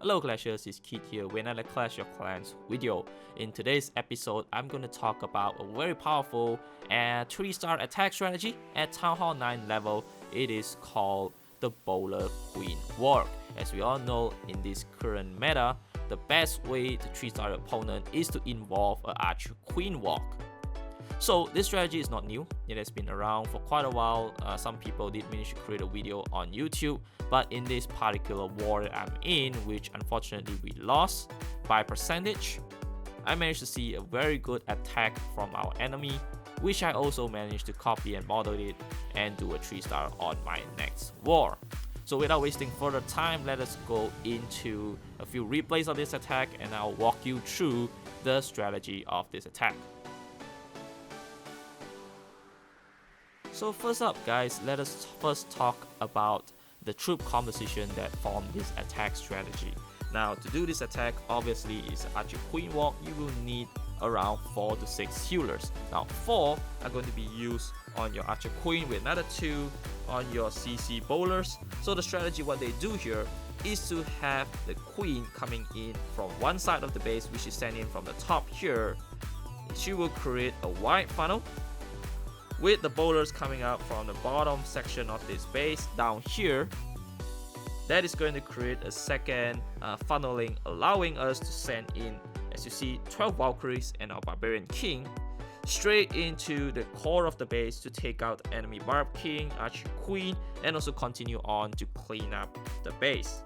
Hello Clashers, it's Keith here with another Clash of Clans video. In today's episode, I'm going to talk about a very powerful and 3-star attack strategy at Town Hall 9 level. It is called the Bowler Queen Walk. As we all know, in this current meta, the best way to 3-star your opponent is to involve an Archer Queen Walk. So this strategy is not new, it has been around for quite a while. Some people did manage to create a video on YouTube, but in this particular war that I'm in, which unfortunately we lost by percentage, I managed to see a very good attack from our enemy, which I also managed to copy and model it and do a 3-star on my next war. So without wasting further time, let us go into a few replays of this attack and I'll walk you through the strategy of this attack. So first up guys, let us first talk about the troop composition that form this attack strategy. Now to do this attack, obviously it's Archer Queen Walk, you will need around 4 to 6 healers. Now 4 are going to be used on your Archer Queen with another 2 on your CC bowlers. So the strategy what they do here is to have the Queen coming in from one side of the base, which is sent in from the top here. She will create a wide funnel with the bowlers coming out from the bottom section of this base down here. That is going to create a second funneling, allowing us to send in, as you see, 12 Valkyries and our Barbarian King straight into the core of the base to take out the enemy Barb King, Archer Queen, and also continue on to clean up the base.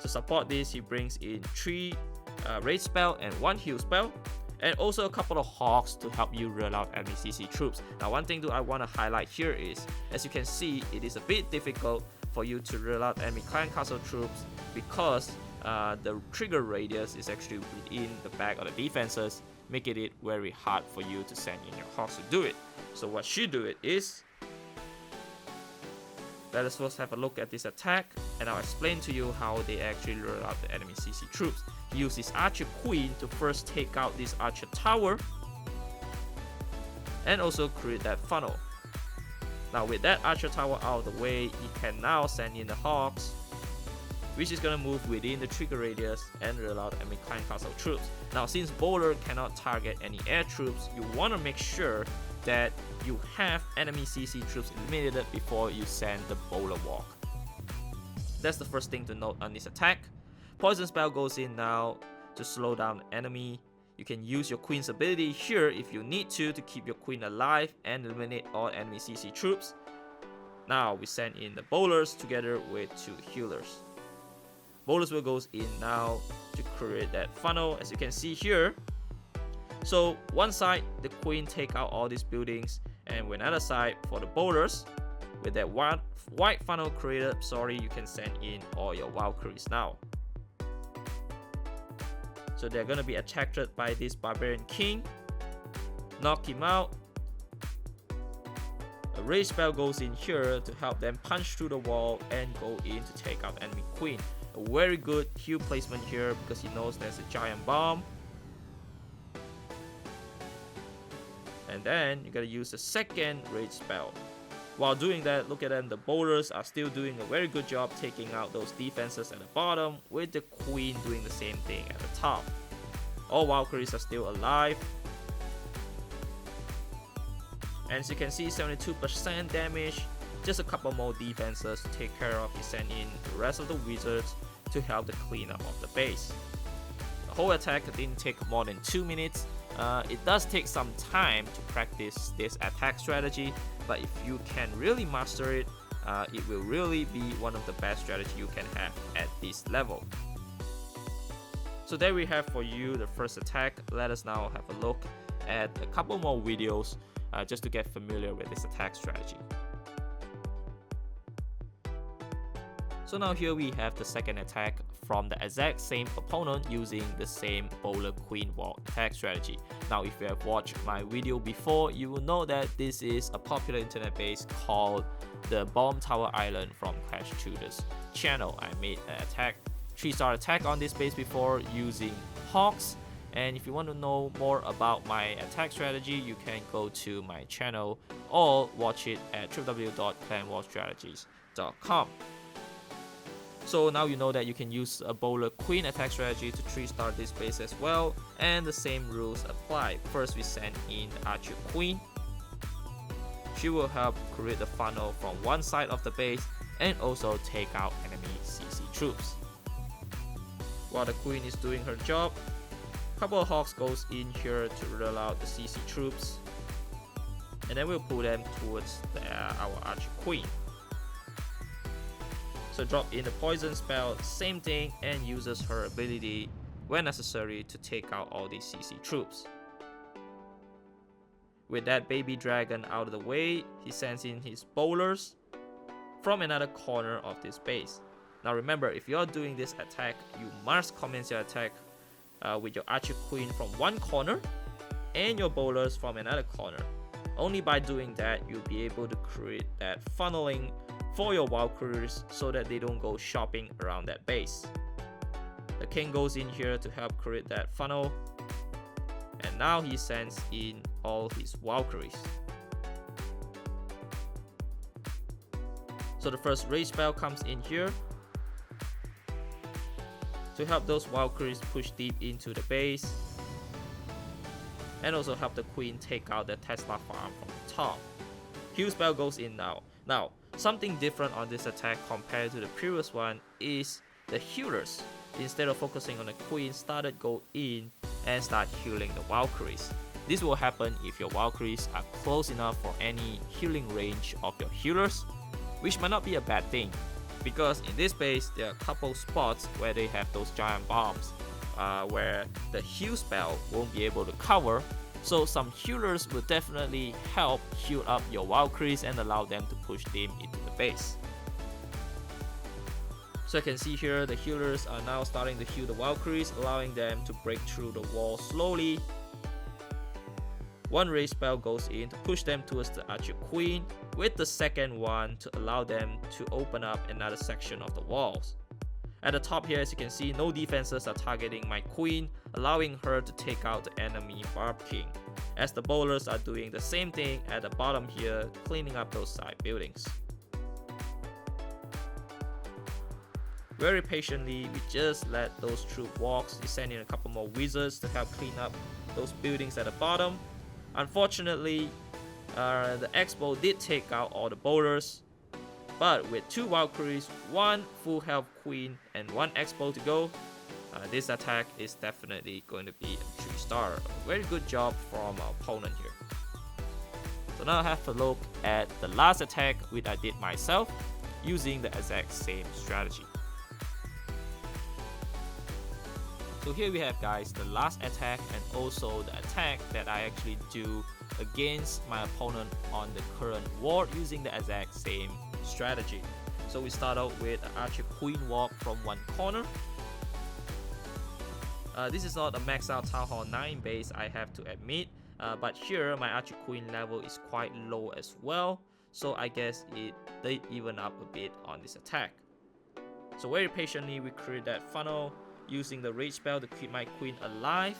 To support this, he brings in 3 raid spell and 1 heal spell, and also a couple of Hawks to help you reel out enemy CC troops. Now one thing that I want to highlight here is, as you can see, it is a bit difficult for you to reel out enemy clan castle troops because the trigger radius is actually within the back of the defenses, making it very hard for you to send in your Hawks to do it. So what you do it is, let us first have a look at this attack and I'll explain to you how they actually reel out the enemy CC troops. He uses Archer Queen to first take out this Archer Tower and also create that funnel. Now with that Archer Tower out of the way, he can now send in the Hawks, which is going to move within the trigger radius and reel out enemy clan castle troops. Now since Bowler cannot target any air troops, you want to make sure that you have enemy CC troops eliminated before you send the Bowler Walk. That's the first thing to note on this attack. Poison spell goes in now to slow down the enemy. You can use your Queen's ability here if you need to keep your Queen alive and eliminate all enemy CC troops. Now we send in the bowlers together with 2 healers. Bowlers will go in now to create that funnel, as you can see here. So one side the Queen take out all these buildings, and with another side for the bowlers, with that white funnel created, you can send in all your Valkyries now. So they're going to be attracted by this Barbarian King, knock him out. A raid spell goes in here to help them punch through the wall and go in to take out enemy Queen. A very good heal placement here because he knows there's a giant bomb. And then you gotta use the second raid spell. While doing that, look at them, the bowlers are still doing a very good job taking out those defenses at the bottom, with the Queen doing the same thing at the top. All Valkyries are still alive. And as you can see, 72% damage, just a couple more defenses to take care of. You send in the rest of the wizards to help the cleanup of the base. The whole attack didn't take more than 2 minutes. It does take some time to practice this attack strategy, but if you can really master it, it will really be one of the best strategies you can have at this level. So there we have for you the first attack. Let us now have a look at a couple more videos just to get familiar with this attack strategy. So now here we have the second attack from the exact same opponent using the same Bowler Queen Walk attack strategy. Now if you have watched my video before, you will know that this is a popular internet base called the Bomb Tower Island from Clash Tutor's channel. I made an attack 3-star attack on this base before using Hawks, and if you want to know more about my attack strategy, you can go to my channel or watch it at www.clanwarstrategies.com. So now you know that you can use a bowler queen attack strategy to 3-star this base as well, and the same rules apply. First we send in the archer queen. She will help create the funnel from one side of the base and also take out enemy CC troops. While the queen is doing her job, a couple of hawks goes in here to rule out the CC troops, and then we'll pull them towards our archer queen. So drop in the poison spell, same thing, and uses her ability when necessary to take out all these CC troops. With that baby dragon out of the way, he sends in his bowlers from another corner of this base. Now remember, if you're doing this attack, you must commence your attack with your archer queen from one corner and your bowlers from another corner. Only by doing that, you'll be able to create that funneling for your Valkyries so that they don't go shopping around that base. The king goes in here to help create that funnel, and now he sends in all his Valkyries. So the first rage spell comes in here to help those Valkyries push deep into the base, and also help the queen take out the Tesla farm from the top. Heal spell goes in now. Now, something different on this attack compared to the previous one is the healers, instead of focusing on the queen, started go in and start healing the Valkyries. This will happen if your Valkyries are close enough for any healing range of your healers, which might not be a bad thing, because in this base there are a couple spots where they have those giant bombs where the heal spell won't be able to cover, so some healers will definitely help heal up your Valkyries and allow them to push them into the base. So you can see here the healers are now starting to heal the Valkyries, allowing them to break through the wall slowly. One rage spell goes in to push them towards the archer queen, with the second one to allow them to open up another section of the walls. At the top here, as you can see, no defenses are targeting my queen, allowing her to take out the enemy Barb King, as the bowlers are doing the same thing at the bottom here, cleaning up those side buildings. Very patiently, we just let those troop walks. We send in a couple more wizards to help clean up those buildings at the bottom. Unfortunately, the Expo did take out all the bowlers, but with 2 Valkyries, 1 full health queen, and 1 Expo to go, this attack is definitely going to be a 3-star. Very good job from our opponent here. So now I have a look at the last attack which I did myself using the exact same strategy. So here we have, guys, the last attack and also the attack that I actually do against my opponent on the current war using the exact same strategy. So we start out with an archer queen walk from one corner. This is not a max out Town Hall 9 base, I have to admit, but here my archer queen level is quite low as well, so I guess it did even up a bit on this attack. So very patiently we create that funnel using the rage spell to keep my queen alive,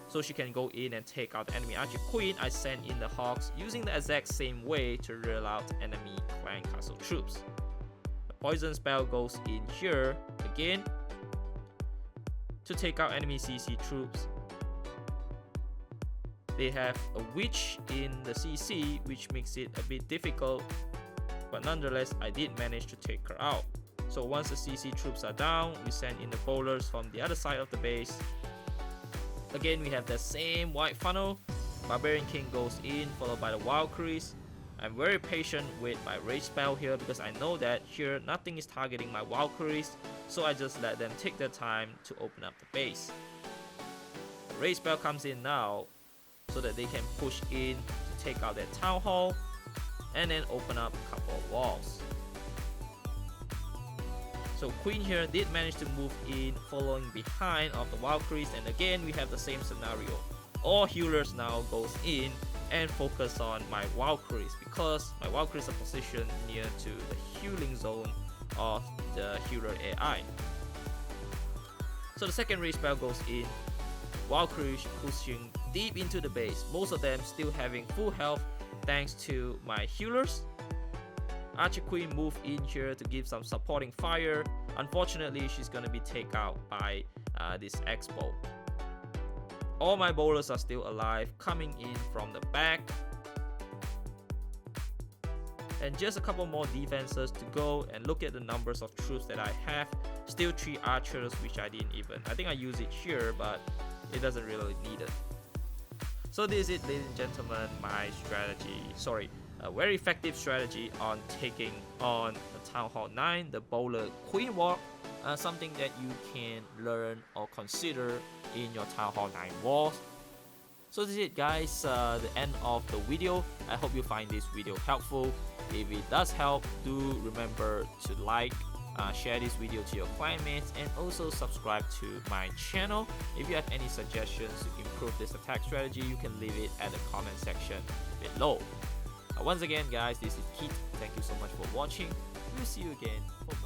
so she can go in and take out the enemy archer queen. I send in the hawks using the exact same way to rule out enemy clan castle troops. The poison spell goes in here again to take out enemy CC troops. They have a witch in the CC, which makes it a bit difficult, but nonetheless I did manage to take her out. So once the CC troops are down, we send in the bowlers from the other side of the base. Again, we have the same white funnel. Barbarian King goes in, followed by the Valkyries. I'm very patient with my rage spell here because I know that here nothing is targeting my Valkyries, so I just let them take their time to open up the base. The rage spell comes in now so that they can push in to take out their town hall and then open up a couple of walls. So Queen here did manage to move in, following behind of the Valkyries, and again we have the same scenario. All healers now goes in and focus on my Valkyries because my Valkyries are positioned near to the healing zone of the healer AI. So the second rage spell goes in, Valkyries pushing deep into the base, most of them still having full health thanks to my healers. Archer Queen move in here to give some supporting fire, Unfortunately, she's gonna be taken out by this X-bow. All my bowlers are still alive, coming in from the back. And just a couple more defenses to go, and look at the numbers of troops that I have. Still 3 archers, which I didn't even, I think I use it here, but it doesn't really need it. So this is it, ladies and gentlemen, my strategy, a very effective strategy on taking on the Town Hall 9, the bowler queen walk, something that you can learn or consider in your Town Hall 9 wars. So this is it, guys, the end of the video. I hope you find this video helpful. If it does help, do remember to like, share this video to your classmates, and also subscribe to my channel. If you have any suggestions to improve this attack strategy, you can leave it at the comment section below. Once again, guys, this is Keith. Thank you so much for watching. We'll see you again for more.